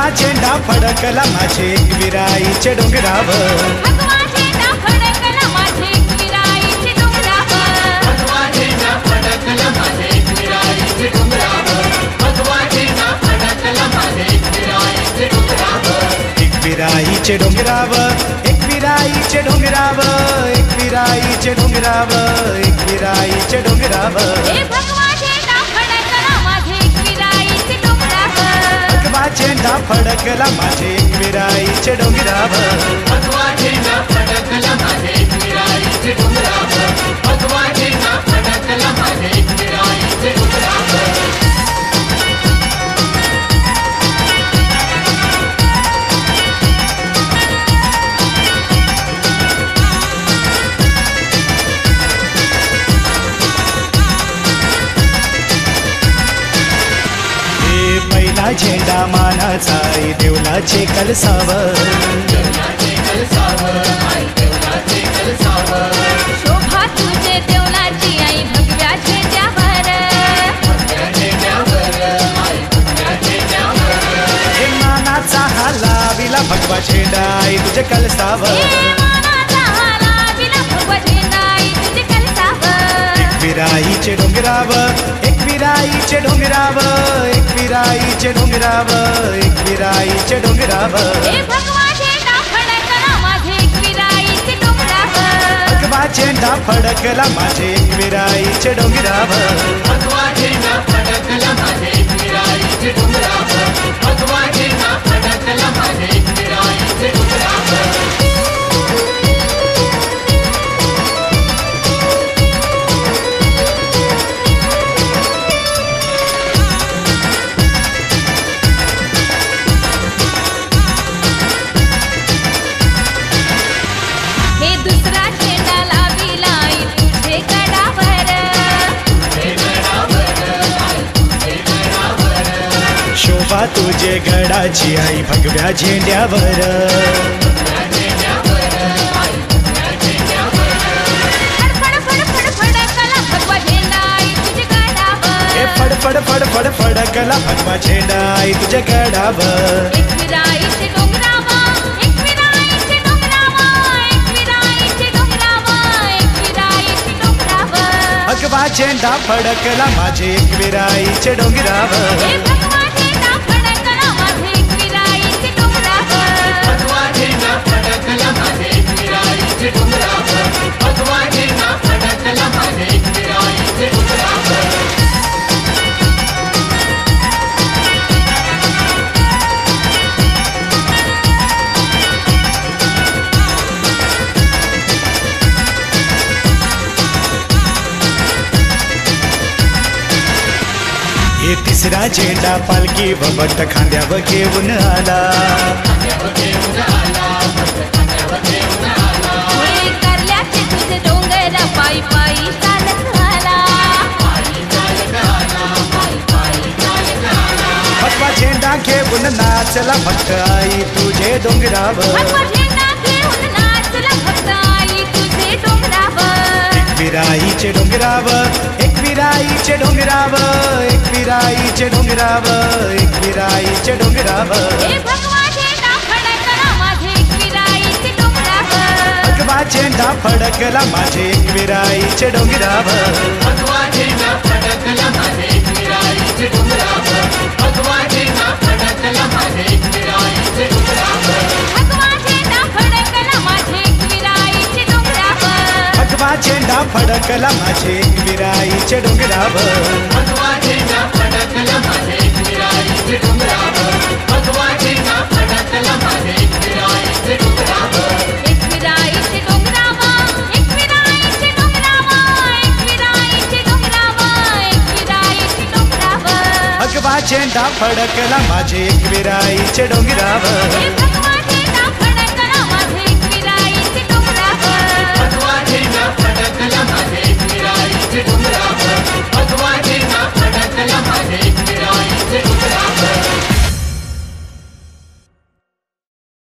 भगवा झेंडा फडकला माझे एकविराईचे डोंगरावर. भगवा झेंडा फडकला माझे एकविराईचे डोंगरावर. भगवा झेंडा फडकला माझे एकविराईचे डोंगरावर. भगवा झेंडा फडकला माझे एकविराईचे डोंगरावर. एकविराईचे डोंगरावर, एकविराईचे डोंगरावर, एकविराईचे डोंगरावर, एकविराईचे डोंगरावर. हे भगवा झेंडा फडकला माझे एकविराईचे डोंगरावर. भगवा झेंडा फडकला माझे एकविराईचे डोंगरावर. भगवा झेंडा फडकला माझे एकविराईचे डोंगरावर. भगवा झेंडा फडकला माझे एकविराईचे डोंगरावर. पहिला झेंडा मानाचा आई देवलाचे कलसावर. देवलाचे कलसावर, आई देवलाचे कलसावर. शोभा तुझे देवलाची आई भगव्या झेंड्यावर. भगव्या झेंड्यावर, आई भगव्या झेंड्यावर. हे मानाचा हा लाविला भगवा झेंडा आई तुझे कलसावर. हे मानाचा लाविला भगवा झेंडा आई तुझे कलसावर. एकविराईचे डोंगरावर, एकविराईचे डोंगरावर, एकविराईचे डोंगरावर, एकविराईचे डोंगरावर. हे भगवा झेंडा फडकला माझे एकविराईचे डोंगरावर. भगवा झेंडा फडकला माझे एकविराईचे डोंगरावर. भगवा झेंडा फडकला माझे एकविराईचे डोंगरावर. भगवा झेंडा फडकला माझे एकविराईचे डोंगरावर. हे दुसरा झेंडा लाविला आई तुझे गडावर. तुझे गडावर, आई तुझे गडावर. शोभा तुझे गडाची आई भगव्या झेंड्यावर. भगव्या झेंड्यावर, आई भगव्या झेंड्यावर. फड फड फड फड फडकला भगवा झेंडा आई तुझे गडावर. हे फड फड फड फड फडकला भगवा झेंडा आई तुझ्या गडावर. एकविराईचे डोंगरावर, एकविराईचे डोंगरावर, एकविराईचे डोंगरावर, एकविराईचे डोंगरावर. भगवा झेंडा फडकला माझे एकविराईचे डोंगरावर. हे भगवा झेंडा फडकला माझे एकविराईचे डोंगरावर. भगवा झेंडा फडकला माझे एकविराईचे डोंगरावर. भगवा झेंडा फडकला माझे एकविराईचे डोंगरावर. हे तिसरा झेंडा पालखी व भक्त खांद्यावर घेऊन आला. खांद्यावर घेऊन आला, भक्त खांद्यावर घेऊन आला. हे करल्याचे तुझे डोंगर पायी पायी चालत आला. पायी चालत आला, पायी पायी चालत आला. भगवा झेंडा घेऊन नाचला भक्त आई तुझे डोंगरावर. भगवा झेंडा घेऊन नाचला भक्त आई तुझे डोंगरावर. एकविराईचे डोंगरावर, एकविराईचे डोंगरावर, एकविराईचे डोंगरावर, एकविराईचे डोंगरावर. हे भगवा झेंडा फडकला माझे एकविराईचे डोंगरावर. भगवा झेंडा फडकला माझे एकविराईचे डोंगरावर. भगवा झेंडा फडकला माझे एकविराईचे डोंगरावर. भगवा झेंडा फडकला माझे एकविराईचे डोंगरावर. भगवा झेंडा फडकला माझे एकविराईचे डोंगरावर. भगवा झेंडा फडकला माझे एकविराईचे डोंगरावर. भगवा झेंडा फडकला माझे एकविराईचे डोंगरावर. भगवा झेंडा फडकला माझे एकविराईचे डोंगरावर. एकविराईचे डोंगरावर, एकविराईचे डोंगरावर, एकविराईचे डोंगरावर, एकविराईचे डोंगरावर. भगवा झेंडा फडकला माझे एकविराईचे डोंगरावर. हे